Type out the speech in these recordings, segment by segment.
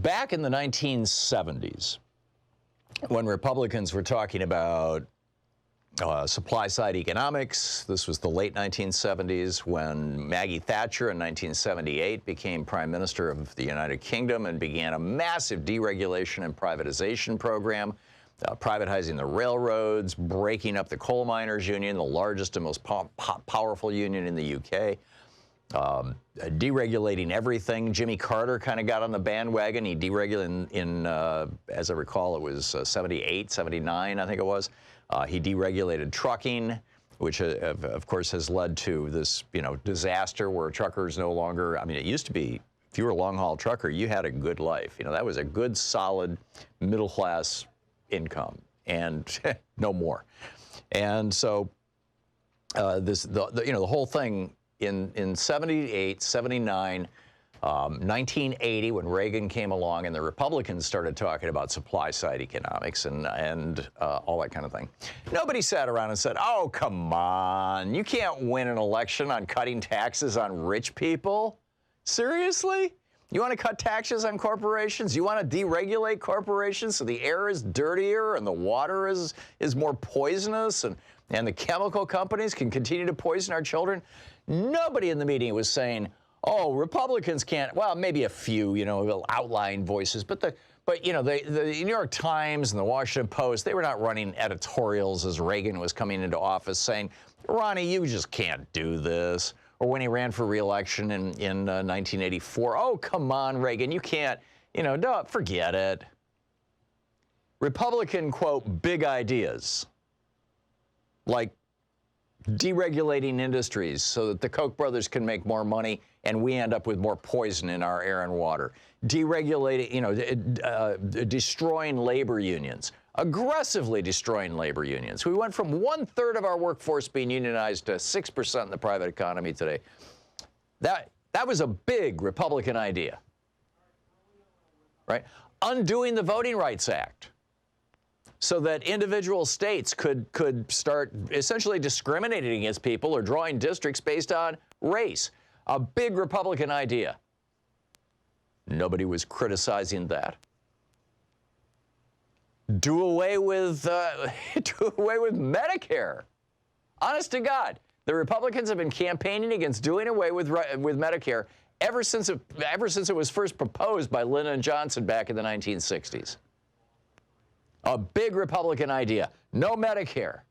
Back in the 1970s, when Republicans were talking about supply-side economics, this was the late 1970s when Maggie Thatcher in 1978 became Prime Minister of the United Kingdom and began a massive deregulation and privatization program, privatizing the railroads, breaking up the coal miners' union, the largest and most powerful union in the UK. Deregulating everything. Jimmy Carter kind of got on the bandwagon. He deregulated in as I recall, it was 78, 79, I think it was. He deregulated trucking, which of course has led to this, disaster where truckers no longer, I mean, it used to be, if you were a long-haul trucker, you had a good life. That was a good, solid, middle-class income, and no more. And so the whole thing in 78, 79, 1980, when Reagan came along and the Republicans started talking about supply-side economics and all that kind of thing, nobody sat around and said, oh, come on, you can't win an election on cutting taxes on rich people. Seriously? You want to cut taxes on corporations? You want to deregulate corporations so the air is dirtier and the water is more poisonous and the chemical companies can continue to poison our children? Nobody in the meeting was saying, oh, Republicans can't, well, maybe a few, outlying voices, but the New York Times and the Washington Post, they were not running editorials as Reagan was coming into office saying, Ronnie, you just can't do this. Or when he ran for re-election in 1984, oh, come on, Reagan, you can't, no, forget it. Republican, quote, big ideas, like deregulating industries so that the Koch brothers can make more money and we end up with more poison in our air and water. Deregulating, destroying labor unions, aggressively destroying labor unions. We went from 1/3 of our workforce being unionized to 6% in the private economy today. That was a big Republican idea, right? Undoing the Voting Rights Act, so that individual states could start essentially discriminating against people or drawing districts based on race. A big Republican idea. Nobody was criticizing that. Do away with Medicare. Honest to God, the Republicans have been campaigning against doing away with Medicare ever since it was first proposed by Lyndon Johnson back in the 1960s. A big Republican idea. No Medicare.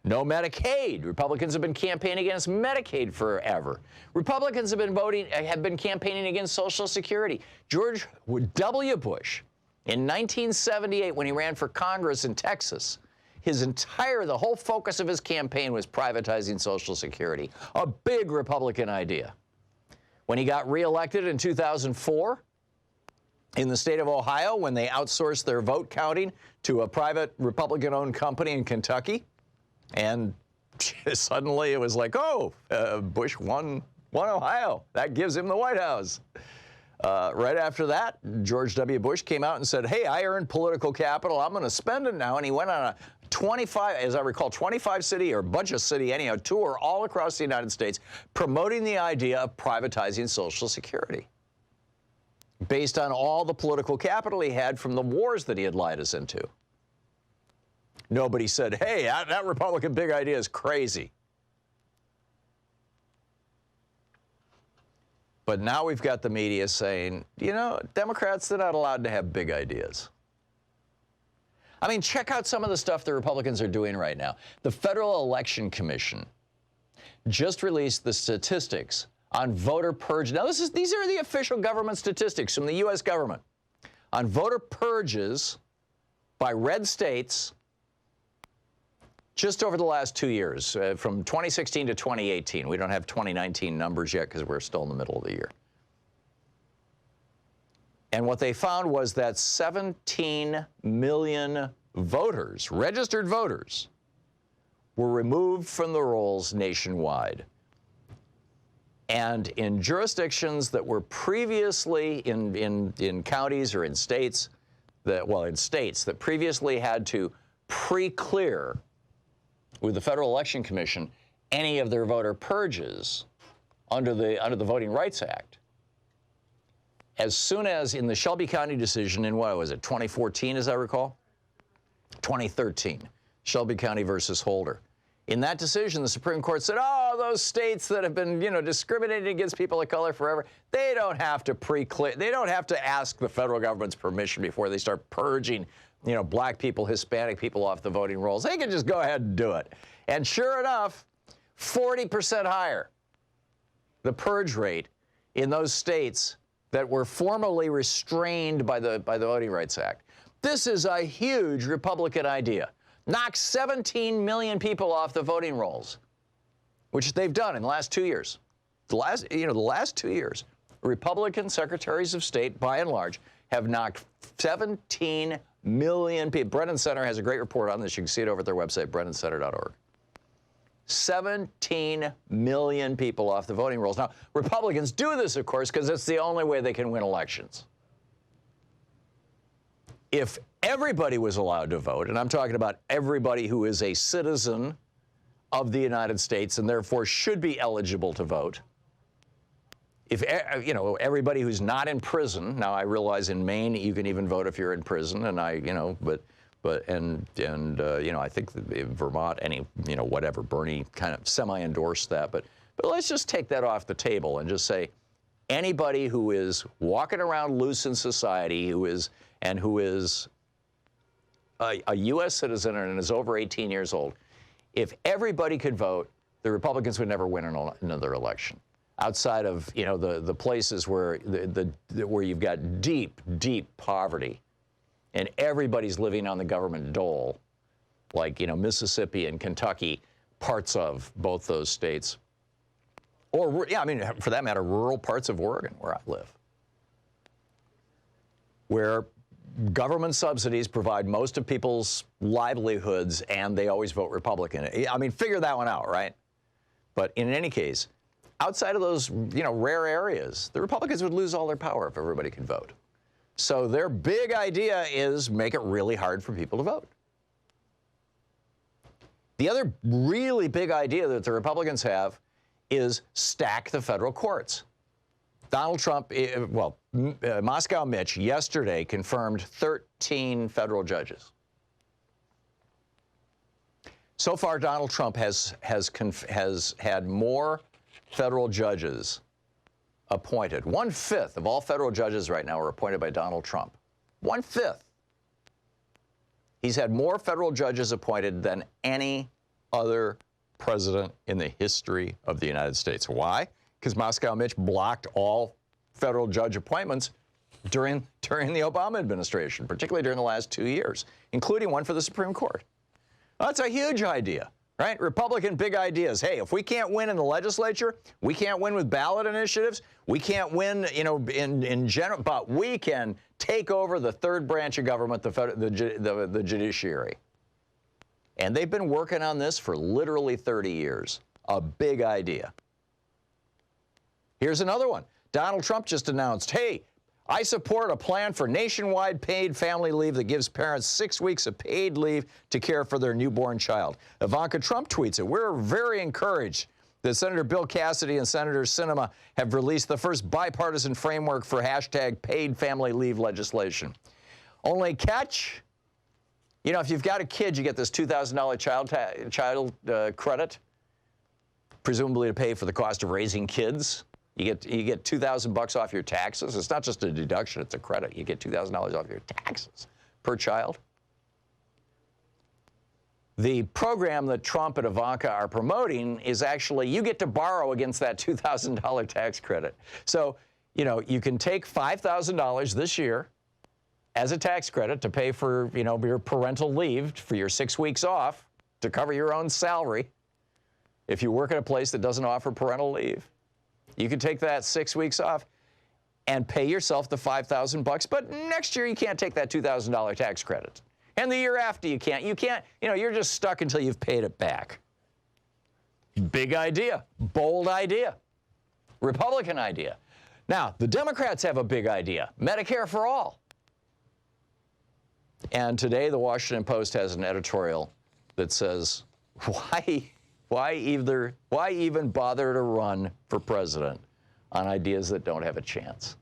No Medicaid. Republicans have been campaigning against Medicaid forever. Republicans have been campaigning against Social Security. George W. Bush, in 1978, when he ran for Congress in Texas, the whole focus of his campaign was privatizing Social Security. A big Republican idea. When he got reelected in 2004, in the state of Ohio, when they outsourced their vote counting to a private Republican-owned company in Kentucky, and suddenly it was like, oh, Bush won Ohio. That gives him the White House. Right after that, George W. Bush came out and said, hey, I earned political capital. I'm going to spend it now. And he went on a 25-city or bunch of city, anyhow, tour all across the United States promoting the idea of privatizing Social Security, based on all the political capital he had from the wars that he had lied us into. Nobody said, hey, that Republican big idea is crazy. But now we've got the media saying, Democrats, they're not allowed to have big ideas. I mean, check out some of the stuff the Republicans are doing right now. The Federal Election Commission just released the statistics on voter purge. Now, these are the official government statistics from the U.S. government on voter purges by red states just over the last 2 years, from 2016 to 2018. We don't have 2019 numbers yet because we're still in the middle of the year. And what they found was that 17 million voters, registered voters, were removed from the rolls nationwide. And in jurisdictions that were previously in counties or in states that previously had to pre-clear with the Federal Election Commission any of their voter purges under the Voting Rights Act, as soon as in the Shelby County decision in, what was it, 2014, as I recall? 2013, Shelby County versus Holder. In that decision, the Supreme Court said, oh, those states that have been, discriminating against people of color forever, they don't have to they don't have to ask the federal government's permission before they start purging, black people, Hispanic people off the voting rolls. They can just go ahead and do it. And sure enough, 40% higher, the purge rate in those states that were formally restrained by the Voting Rights Act. This is a huge Republican idea. Knock 17 million people off the voting rolls, which they've done in the last 2 years. The last 2 years, Republican secretaries of state, by and large, have knocked 17 million people. Brennan Center has a great report on this. You can see it over at their website, brennancenter.org. 17 million people off the voting rolls. Now, Republicans do this, of course, because it's the only way they can win elections. If everybody was allowed to vote, and I'm talking about everybody who is a citizen of the United States and therefore should be eligible to vote, if everybody who's not in prison, now I realize in Maine you can even vote if you're in prison, and I think that in Vermont, whatever, Bernie kind of semi-endorsed that, but let's just take that off the table and just say anybody who is walking around loose in society, who is a U.S. citizen and is over 18 years old, if everybody could vote, the Republicans would never win another election. Outside of the places where where you've got deep poverty, and everybody's living on the government dole, like Mississippi and Kentucky, parts of both those states, or for that matter, rural parts of Oregon where I live, where government subsidies provide most of people's livelihoods, and they always vote Republican. Figure that one out, right? But in any case, outside of those, rare areas, the Republicans would lose all their power if everybody could vote. So their big idea is make it really hard for people to vote. The other really big idea that the Republicans have is stack the federal courts. Donald Trump, Moscow Mitch yesterday confirmed 13 federal judges. So far, Donald Trump has had more federal judges appointed. 1/5 of all federal judges right now are appointed by Donald Trump. 1/5. He's had more federal judges appointed than any other president in the history of the United States. Why? Because Moscow Mitch blocked all federal judge appointments during the Obama administration, particularly during the last 2 years, including one for the Supreme Court. Well, that's a huge idea, right? Republican big ideas. Hey, if we can't win in the legislature, we can't win with ballot initiatives, we can't win, in general, but we can take over the third branch of government, the judiciary. And they've been working on this for literally 30 years. A big idea. Here's another one. Donald Trump just announced, hey, I support a plan for nationwide paid family leave that gives parents 6 weeks of paid leave to care for their newborn child. Ivanka Trump tweets it. We're very encouraged that Senator Bill Cassidy and Senator Sinema have released the first bipartisan framework for hashtag paid family leave legislation. Only catch, if you've got a kid, you get this $2,000 child credit, presumably to pay for the cost of raising kids. You get $2,000 off your taxes. It's not just a deduction, it's a credit. You get $2,000 off your taxes per child. The program that Trump and Ivanka are promoting is actually you get to borrow against that $2,000 tax credit. So, you can take $5,000 this year as a tax credit to pay for, your parental leave for your 6 weeks off to cover your own salary. If you work at a place that doesn't offer parental leave, you can take that 6 weeks off and pay yourself the $5,000, but next year you can't take that $2,000 tax credit. And the year after you can't, you're just stuck until you've paid it back. Big idea, bold idea, Republican idea. Now, the Democrats have a big idea, Medicare for all. And today the Washington Post has an editorial that says, why even bother to run for president on ideas that don't have a chance?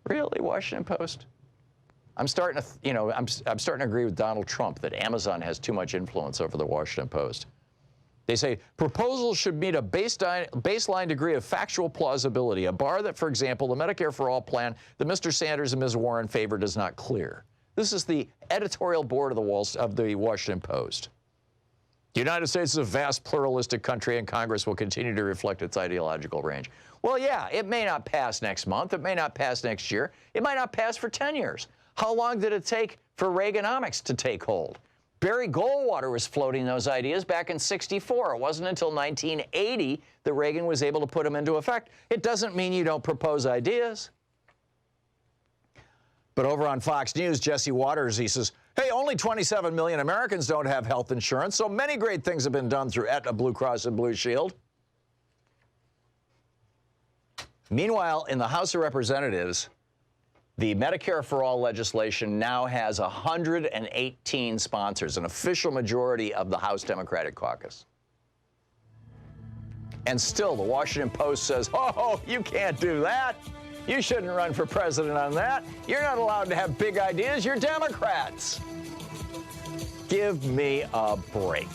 Really, Washington Post? I'm starting to, I'm starting to agree with Donald Trump that Amazon has too much influence over the Washington Post. They say proposals should meet a baseline degree of factual plausibility, a bar that, for example, the Medicare for All plan that Mr. Sanders and Ms. Warren favored is not clear. This is the editorial board of the Washington Post. The United States is a vast pluralistic country, and Congress will continue to reflect its ideological range. Well, yeah, it may not pass next month. It may not pass next year. It might not pass for 10 years. How long did it take for Reaganomics to take hold? Barry Goldwater was floating those ideas back in '64. It wasn't until 1980 that Reagan was able to put them into effect. It doesn't mean you don't propose ideas. But over on Fox News, Jesse Waters, he says, hey, only 27 million Americans don't have health insurance, so many great things have been done through Aetna, Blue Cross, and Blue Shield. Meanwhile, in the House of Representatives, the Medicare for All legislation now has 118 sponsors, an official majority of the House Democratic Caucus. And still, the Washington Post says, oh, you can't do that. You shouldn't run for president on that. You're not allowed to have big ideas. You're Democrats. Give me a break.